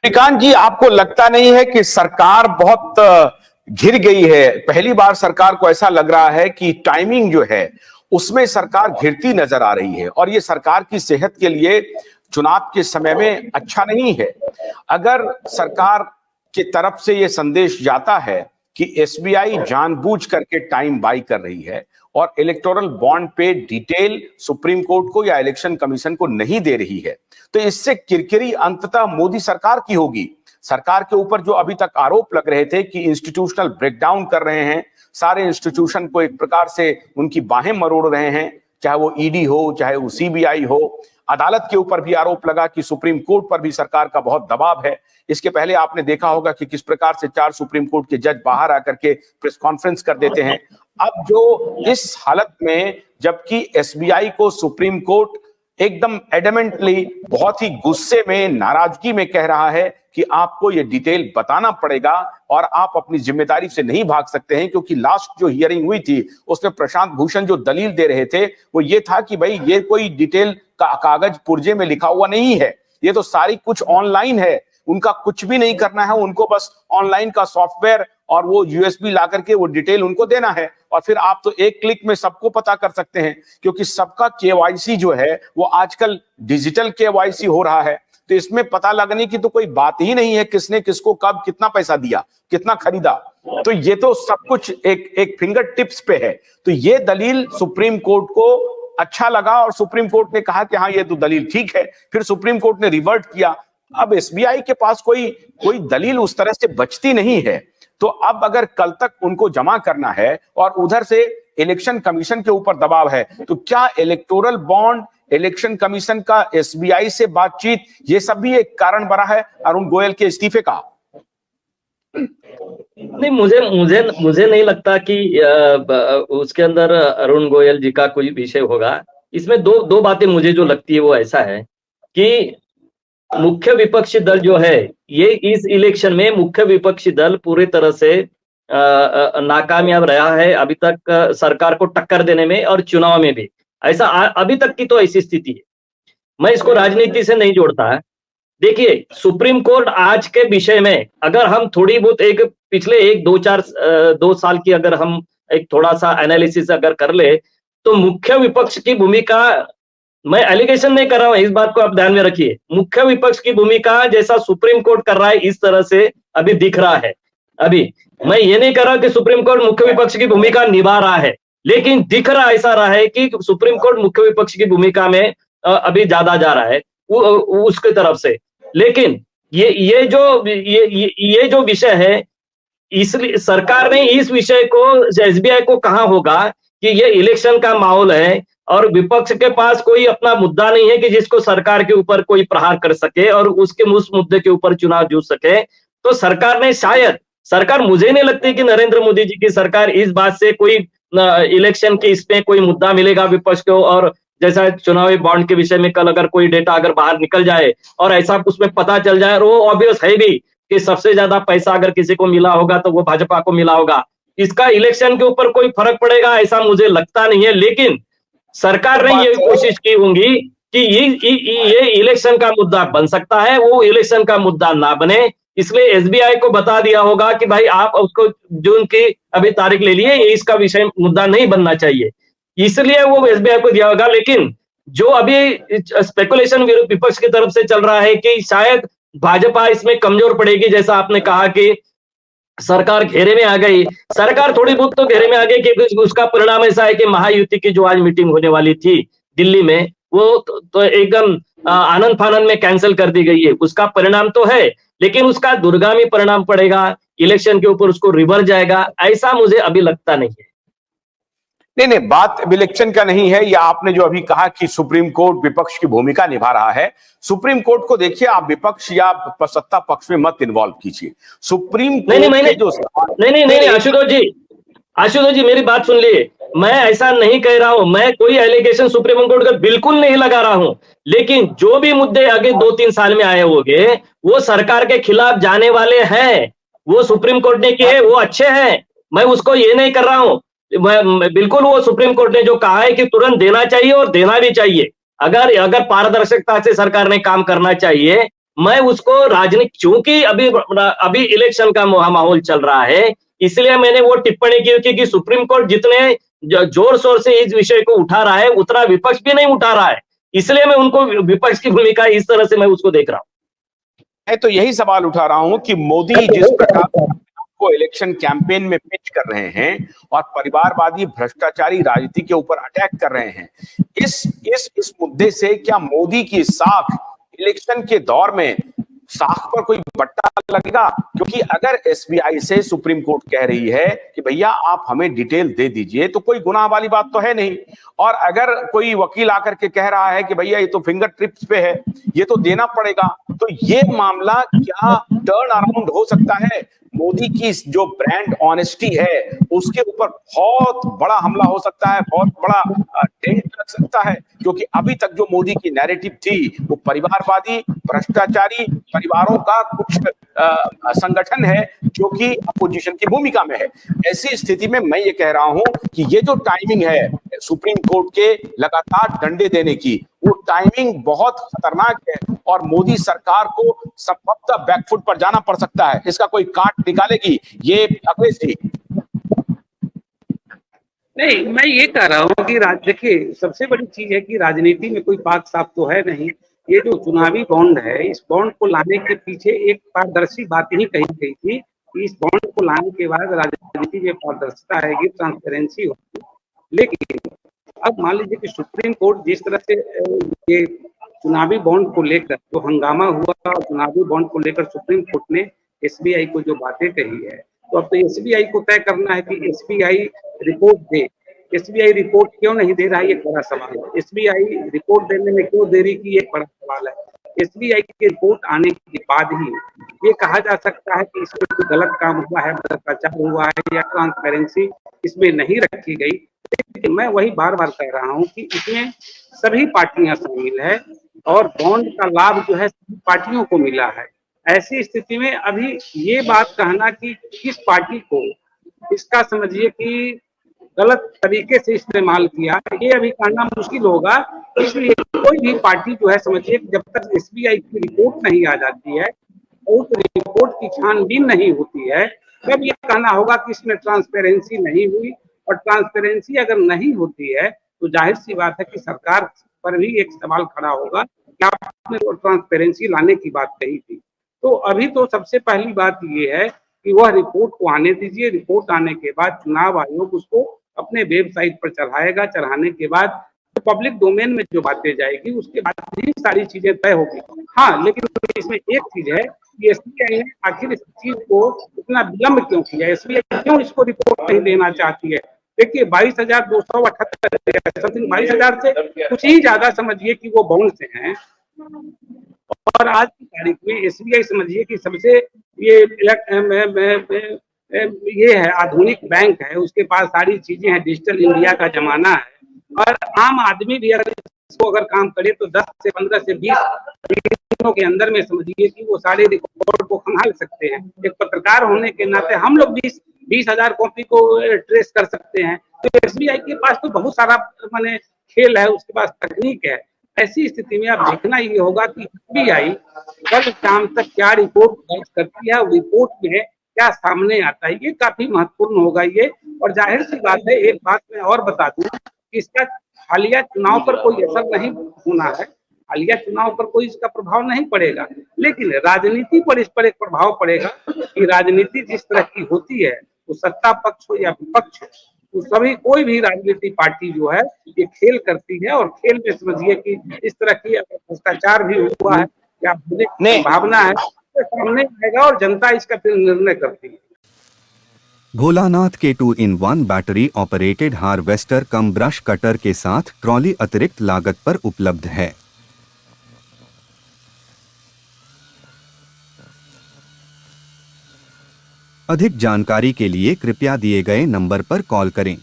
श्रीकांत जी, आपको लगता नहीं है कि सरकार बहुत घिर गई है? पहली बार सरकार को ऐसा लग रहा है कि टाइमिंग जो है उसमें सरकार घिरती नजर आ रही है और ये सरकार की सेहत के लिए चुनाव के समय में अच्छा नहीं है। अगर सरकार की तरफ से ये संदेश जाता है कि एसबीआई जानबूझ करके टाइम बाई कर रही है और इलेक्टोरल बॉन्ड पे डिटेल सुप्रीम कोर्ट को या इलेक्शन कमीशन को नहीं दे रही है, तो इससे किरकिरी अंततः मोदी सरकार की होगी। सरकार के ऊपर जो अभी तक आरोप लग रहे थे कि इंस्टीट्यूशनल ब्रेकडाउन कर रहे हैं, सारे इंस्टीट्यूशन को एक प्रकार से उनकी बाहें मरोड़ रहे हैं, चाहे वो ईडी हो, चाहे वो सीबीआई हो। अदालत के ऊपर भी आरोप लगा कि सुप्रीम कोर्ट पर भी सरकार का बहुत दबाव है। इसके पहले आपने देखा होगा कि किस प्रकार से 4 सुप्रीम कोर्ट के जज बाहर आकर के प्रेस कॉन्फ्रेंस कर देते हैं। अब जो इस हालत में, जबकि एसबीआई को सुप्रीम कोर्ट एकदम एडमेंटली, बहुत ही गुस्से में, नाराजगी में कह रहा है कि आपको ये डिटेल बताना पड़ेगा और आप अपनी जिम्मेदारी से नहीं भाग सकते हैं, क्योंकि लास्ट जो हियरिंग हुई थी उसमें प्रशांत भूषण जो दलील दे रहे थे वो ये था कि भाई ये कोई डिटेल का कागज पुर्जे में लिखा हुआ नहीं है, ये तो सारी कुछ ऑनलाइन है, उनका कुछ भी नहीं करना है, उनको बस ऑनलाइन का सॉफ्टवेयर और वो यूएसबी ला करके वो डिटेल उनको देना है और फिर आप तो एक क्लिक में सबको पता कर सकते हैं, क्योंकि सबका केवाईसी जो है वो आजकल डिजिटल केवाईसी हो रहा है। तो इसमें पता लगने की तो कोई बात ही नहीं है किसने किसको कब कितना पैसा दिया, कितना खरीदा। तो ये तो सब कुछ एक फिंगर टिप्स पे है। तो ये दलील सुप्रीम कोर्ट को अच्छा लगा और सुप्रीम कोर्ट ने कहा कि हाँ ये तो दलील ठीक है। फिर सुप्रीम कोर्ट ने रिवर्ट किया। अब एसबीआई के पास कोई दलील उस तरह से बचती नहीं है। तो अब अगर कल तक उनको जमा करना है और उधर से इलेक्शन कमीशन के ऊपर दबाव है, तो क्या इलेक्टोरल बॉन्ड, इलेक्शन कमीशन का एसबीआई से बातचीत, ये सब भी एक कारण बना है अरुण गोयल के इस्तीफे का? नहीं, मुझे नहीं लगता कि उसके अंदर अरुण गोयल जी का कोई विषय होगा। इसमें दो बातें मुझे जो लगती है वो ऐसा है कि मुख्य विपक्षी दल जो है, ये इस इलेक्शन में मुख्य विपक्षी दल पूरी तरह से नाकामयाब रहा है अभी तक सरकार को टक्कर देने में, और चुनाव में भी ऐसा अभी तक की तो ऐसी स्थिति है। मैं इसको राजनीति से नहीं जोड़ता है। देखिए, सुप्रीम कोर्ट आज के विषय में अगर हम थोड़ी बहुत एक पिछले 2 साल की अगर हम एक थोड़ा सा एनालिसिस अगर कर ले, तो मुख्य विपक्ष की भूमिका, मैं एलिगेशन नहीं कर रहा हूं, इस बात को आप ध्यान में रखिए, मुख्य विपक्ष की भूमिका जैसा सुप्रीम कोर्ट कर रहा है इस तरह से अभी दिख रहा है। अभी मैं ये नहीं कर रहा कि सुप्रीम कोर्ट मुख्य विपक्ष की भूमिका निभा रहा है, लेकिन दिख रहा ऐसा रहा है कि सुप्रीम कोर्ट मुख्य विपक्ष की भूमिका में अभी ज्यादा जा रहा है उसके तरफ से। लेकिन ये जो विषय है, इसलिए सरकार ने इस विषय को एसबीआई को कहा होगा कि ये इलेक्शन का माहौल है और विपक्ष के पास कोई अपना मुद्दा नहीं है कि जिसको सरकार के ऊपर कोई प्रहार कर सके और उसके उस मुद्दे के ऊपर चुनाव जीत सके। तो सरकार ने शायद, सरकार, मुझे नहीं लगती कि नरेंद्र मोदी जी की सरकार इस बात से कोई इलेक्शन के इसमें कोई मुद्दा मिलेगा विपक्ष को, और जैसा चुनावी बॉन्ड के विषय में कल अगर कोई डेटा अगर बाहर निकल जाए और ऐसा उसमें पता चल जाए, और वो ऑब्वियस है भी कि सबसे ज्यादा पैसा अगर किसी को मिला होगा तो वो भाजपा को मिला होगा, इसका इलेक्शन के ऊपर कोई फर्क पड़ेगा ऐसा मुझे लगता नहीं है। लेकिन सरकार ने ये कोशिश की होंगी कि ये इलेक्शन का मुद्दा बन सकता है, वो इलेक्शन का मुद्दा ना बने, इसलिए एसबीआई को बता दिया होगा कि भाई आप उसको जून की अभी तारीख ले लिए, ये इसका विषय मुद्दा नहीं बनना चाहिए, इसलिए वो एसबीआई को दिया होगा। लेकिन जो अभी स्पेकुलेशन विपक्ष की तरफ से चल रहा है कि शायद भाजपा इसमें कमजोर पड़ेगी, जैसा आपने कहा कि सरकार घेरे में आ गई, सरकार थोड़ी बहुत तो घेरे में आ गई कि उसका परिणाम ऐसा है कि महायुति की जो आज मीटिंग होने वाली थी दिल्ली में, वो तो एकदम आनंद फानंद में कैंसिल कर दी गई है। उसका परिणाम तो है, लेकिन उसका दूरगामी परिणाम पड़ेगा, इलेक्शन के ऊपर उसको रिवर्स जाएगा, ऐसा मुझे अभी लगता नहीं है। नहीं, बात इलेक्शन का नहीं है। या आपने जो अभी कहा कि सुप्रीम कोर्ट विपक्ष की भूमिका निभा रहा है, सुप्रीम कोर्ट को देखिए, आप विपक्ष या सत्ता पक्ष में मत इन्वॉल्व कीजिए। सुप्रीम कोर्ट नहीं, आशुतोष जी मेरी बात सुन लिए, मैं ऐसा नहीं कह रहा हूं, मैं कोई एलिगेशन सुप्रीम कोर्ट का बिल्कुल नहीं लगा रहा हूं, लेकिन जो भी मुद्दे आगे 2-3 साल में आए होंगे वो सरकार के खिलाफ जाने वाले हैं, वो सुप्रीम कोर्ट ने किए, वो अच्छे हैं, मैं उसको ये नहीं कर रहा हूं। बिल्कुल वो सुप्रीम कोर्ट ने जो कहा है कि तुरंत देना चाहिए और देना भी चाहिए, अगर पारदर्शिता से सरकार ने काम करना चाहिए, मैं उसको राजनीति, चूंकि अभी इलेक्शन का माहौल चल रहा है, इसलिए मैंने वो टिप्पणी की कि सुप्रीम कोर्ट जितने जोर शोर से इस विषय को उठा रहा है उतना विपक्ष भी नहीं उठा रहा है, इसलिए मैं उनको विपक्ष की भूमिका इस तरह से मैं उसको देख रहा हूं। मैं तो यही सवाल उठा रहा हूं कि मोदी जिस प्रकार को इलेक्शन कैंपेन में पिच कर रहे हैं और परिवारवादी भ्रष्टाचारी राजनीति के ऊपर अटैक कर रहे हैं, इस मुद्दे से क्या मोदी की साख इलेक्शन के दौर में साख पर कोई बट्टा लगेगा? क्योंकि अगर एसबीआई से सुप्रीम कोर्ट कह रही है कि भैया आप हमें डिटेल दे दीजिए, तो कोई गुनाह वाली बात तो है नहीं। और अगर कोई वकील आकर के कह रहा है कि भैया ये तो फिंगर टिप्स पे है, ये तो देना पड़ेगा, तो ये मामला क्या टर्न अराउंड हो सकता है? मोदी की जो ब्रांड ऑनेस्टी है उसके ऊपर बहुत बड़ा हमला हो सकता है, बहुत बड़ा डेंट लग सकता है, क्योंकि अभी तक जो मोदी की नैरेटिव थी वो परिवारवादी भ्रष्टाचारी परिवारों का कुछ संगठन है जो कि अपोजिशन की भूमिका में है। ऐसी स्थिति में मैं ये कह रहा हूं कि ये जो टाइमिंग है सुप्रीम कोर्ट के लगातार डंडे देने की, वो टाइमिंग बहुत खतरनाक है और मोदी सरकार को संभवतः बैकफुट पर जाना पड़ सकता है। इसका कोई काट निकालेगी ये अखिलेश जी? नहीं, मैं ये कह रहा हूँ कि देखिए सबसे बड़ी चीज है कि राजनीति में कोई पाक साफ तो है नहीं। ये जो चुनावी बॉन्ड है, इस बॉन्ड को लाने के पीछे एक पारदर्शी बात ही कही गई थी कि इस बॉन्ड को लाने के बाद राजनीति में पारदर्शिता आएगी, ट्रांसपेरेंसी होगी। लेकिन अब मान लीजिए कि सुप्रीम कोर्ट जिस तरह से ये चुनावी बॉन्ड को लेकर जो हंगामा हुआ और चुनावी बॉन्ड को लेकर सुप्रीम कोर्ट ने एसबीआई को जो बातें कही है, तो अब तो एसबीआई को तय करना है कि एसबीआई रिपोर्ट दे। एसबीआई रिपोर्ट क्यों नहीं दे रहा है, ये बड़ा सवाल है। एसबीआई रिपोर्ट देने में क्यों देरी की, एक बड़ा सवाल है। एसबीआई की रिपोर्ट आने के बाद ही ये कहा जा सकता है कि इसमें कोई गलत काम हुआ है, भ्रष्टाचार हुआ है या ट्रांसपेरेंसी इसमें नहीं रखी गई। लेकिन मैं वही बार बार कह रहा हूँ कि इसमें सभी पार्टियां शामिल है और बॉन्ड का लाभ जो है सभी पार्टियों को मिला है। ऐसी स्थिति में अभी ये बात कहना कि किस पार्टी को इसका समझिए कि गलत तरीके से इस्तेमाल किया, ये अभी कहना मुश्किल होगा। इसलिए कोई भी पार्टी जो है समझिए जब तक एसबीआई की रिपोर्ट नहीं आ जाती है, उस रिपोर्ट की छानबीन नहीं होती है, तब ये कहना होगा कि इसमें ट्रांसपेरेंसी नहीं हुई। और ट्रांसपेरेंसी अगर नहीं होती है तो जाहिर सी बात है कि सरकार पर भी एक सवाल खड़ा होगा कि आपने ट्रांसपेरेंसी लाने की बात कही थी। तो अभी तो सबसे पहली बात ये है कि वह रिपोर्ट को आने दीजिए। रिपोर्ट आने के बाद चुनाव आयोग उसको अपने वेबसाइट पर चढ़ाएगा। चढ़ाने के बाद पब्लिक डोमेन में जो बातें जाएगी उसके बाद ही सारी चीजें तय होगी। हाँ, लेकिन इसमें एक चीज है कि एसबीआई ने आखिर इस चीज को इतना विलंब क्यों किया, एसबीआई क्यों इसको रिपोर्ट नहीं देना चाहती है? देखिए 22,278 समथिंग 22,000 से कुछ ही ज्यादा समझिए कि वो बाउंड से हैं। और आज की तारीख में एसबीआई समझिए कि सबसे ये है आधुनिक बैंक है, उसके पास सारी चीजें हैं, डिजिटल इंडिया का जमाना है। और आम आदमी भी अगर काम करे तो 10 से 15 से 20 दिनों के अंदर में समझिए कि वो सारे रिकॉर्ड को संभाल सकते हैं। एक पत्रकार होने के नाते हम लोग 20,000 कॉपी को ट्रेस कर सकते हैं। तो एसबीआई के पास तो बहुत सारा माने खेल है, उसके पास तकनीक है। ऐसी स्थिति में आप देखना ये होगा कि एसबीआई कल शाम तक क्या रिपोर्ट दर्ज करती है और रिपोर्ट में क्या सामने आता है, ये काफी महत्वपूर्ण होगा ये। और जाहिर सी बात है, एक बात मैं और बता दूं कि इसका हालिया चुनाव पर कोई असर नहीं होना है, हालिया चुनाव पर कोई इसका प्रभाव नहीं पड़ेगा, लेकिन राजनीति पर इस पर एक प्रभाव पड़ेगा कि राजनीति जिस तरह की होती है, वो सत्ता पक्ष हो या विपक्ष हो, तो सभी कोई भी राजनीतिक पार्टी जो है ये खेल करती है। और खेल में समझिए कि इस तरह की भ्रष्टाचार भी हुआ है या संभावना है, तो सामने आएगा और जनता इसका फिर निर्णय करती है। भोलानाथ के 2-in-1 बैटरी ऑपरेटेड हार्वेस्टर कम ब्रश कटर के साथ ट्रॉली अतिरिक्त लागत पर उपलब्ध है। अधिक जानकारी के लिए कृपया दिए गए नंबर पर कॉल करें।